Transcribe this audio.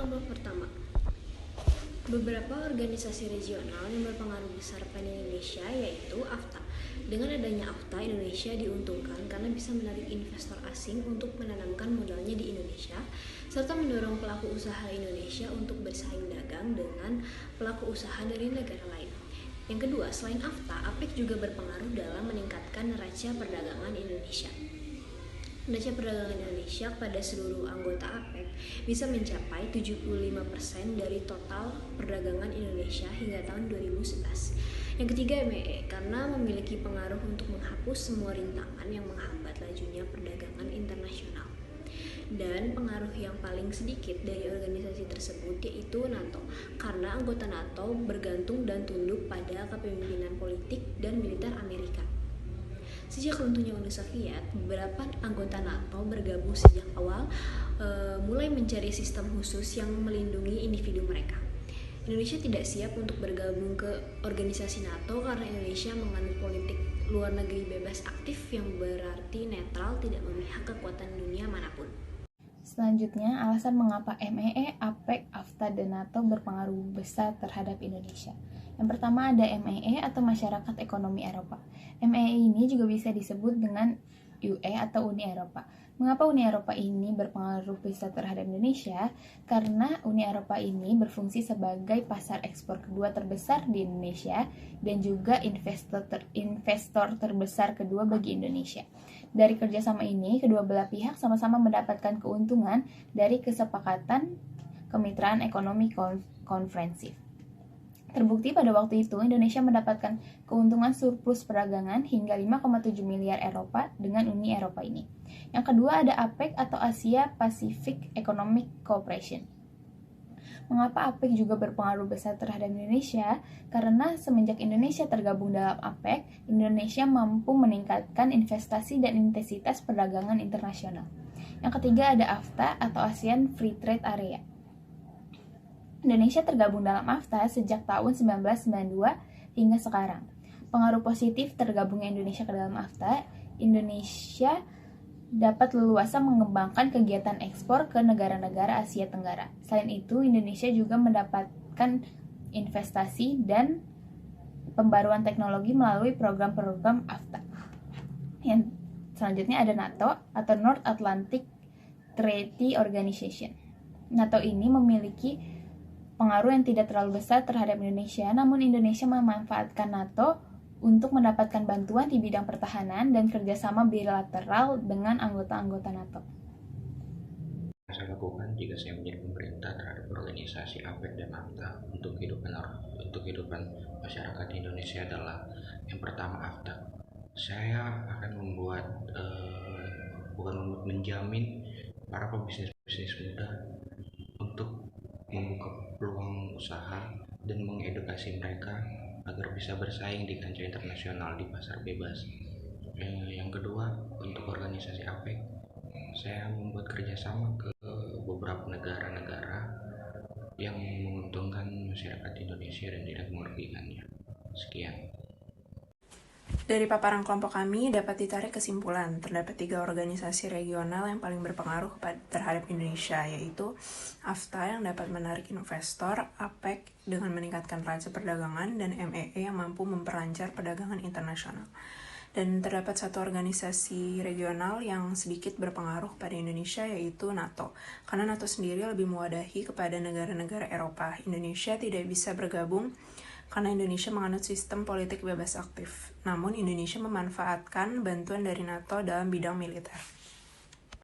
Babak pertama. Beberapa organisasi regional yang berpengaruh besar pada Indonesia yaitu AFTA. Dengan adanya AFTA, Indonesia diuntungkan karena bisa menarik investor asing untuk menanamkan modalnya di Indonesia, serta mendorong pelaku usaha Indonesia untuk bersaing dagang dengan pelaku usaha dari negara lain. Yang kedua, selain AFTA, APEC juga berpengaruh dalam meningkatkan neraca perdagangan Indonesia. Neraca perdagangan Indonesia pada seluruh anggota APEC bisa mencapai 75% dari total perdagangan Indonesia hingga tahun 2011. Yang ketiga, MEE, karena memiliki pengaruh untuk menghapus semua rintangan yang menghambat lajunya perdagangan internasional. Dan pengaruh yang paling sedikit dari organisasi tersebut yaitu NATO, karena anggota NATO bergantung dan tunduk pada kepemimpinan politik dan militer Amerika. Sejak runtuhnya Uni Soviet, beberapa anggota NATO bergabung sejak awal mulai mencari sistem khusus yang melindungi individu mereka. Indonesia tidak siap untuk bergabung ke organisasi NATO karena Indonesia menganut politik luar negeri bebas aktif yang berarti netral, tidak memihak kekuatan dunia manapun. Selanjutnya, alasan mengapa MEE, APEC, AFTA, dan NATO berpengaruh besar terhadap Indonesia. Yang pertama ada MEE atau Masyarakat Ekonomi Eropa. MEE ini juga bisa disebut dengan UE atau Uni Eropa. Mengapa Uni Eropa ini berpengaruh besar terhadap Indonesia? Karena Uni Eropa ini berfungsi sebagai pasar ekspor kedua terbesar di Indonesia dan juga investor terbesar kedua bagi Indonesia. Dari kerjasama ini, kedua belah pihak sama-sama mendapatkan keuntungan dari kesepakatan kemitraan ekonomi konferensif. Terbukti pada waktu itu, Indonesia mendapatkan keuntungan surplus perdagangan hingga 5,7 miliar Eropa dengan Uni Eropa ini. Yang kedua ada APEC atau Asia Pacific Economic Cooperation. Mengapa APEC juga berpengaruh besar terhadap Indonesia? Karena semenjak Indonesia tergabung dalam APEC, Indonesia mampu meningkatkan investasi dan intensitas perdagangan internasional. Yang ketiga ada AFTA atau ASEAN Free Trade Area. Indonesia tergabung dalam AFTA sejak tahun 1992 hingga sekarang. Pengaruh positif tergabungnya Indonesia ke dalam AFTA, Indonesia dapat leluasa mengembangkan kegiatan ekspor ke negara-negara Asia Tenggara. Selain itu, Indonesia juga mendapatkan investasi dan pembaruan teknologi melalui program-program AFTA. Yang selanjutnya ada NATO atau North Atlantic Treaty Organization. NATO ini memiliki pengaruh yang tidak terlalu besar terhadap Indonesia, namun Indonesia memanfaatkan NATO untuk mendapatkan bantuan di bidang pertahanan dan kerjasama bilateral dengan anggota-anggota NATO. Saya lakukan jika saya menjadi pemerintah terhadap organisasi APEC dan AFTA untuk kehidupan masyarakat Indonesia adalah yang pertama AFTA. Saya akan menjamin para pebisnis muda untuk membuka peluang usaha dan mengedukasi mereka agar bisa bersaing di kancah internasional di pasar bebas. Yang kedua, untuk organisasi APEC, saya membuat kerjasama ke beberapa negara-negara yang menguntungkan masyarakat Indonesia dan tidak merugikannya. Sekian. Dari paparan kelompok kami dapat ditarik kesimpulan, terdapat 3 organisasi regional yang paling berpengaruh terhadap Indonesia, yaitu AFTA yang dapat menarik investor, APEC dengan meningkatkan neraca perdagangan, dan MEE yang mampu memperlancar perdagangan internasional. Dan terdapat satu organisasi regional yang sedikit berpengaruh pada Indonesia, yaitu NATO. Karena NATO sendiri lebih mewadahi kepada negara-negara Eropa. Indonesia tidak bisa bergabung karena Indonesia menganut sistem politik bebas aktif. Namun Indonesia memanfaatkan bantuan dari NATO dalam bidang militer.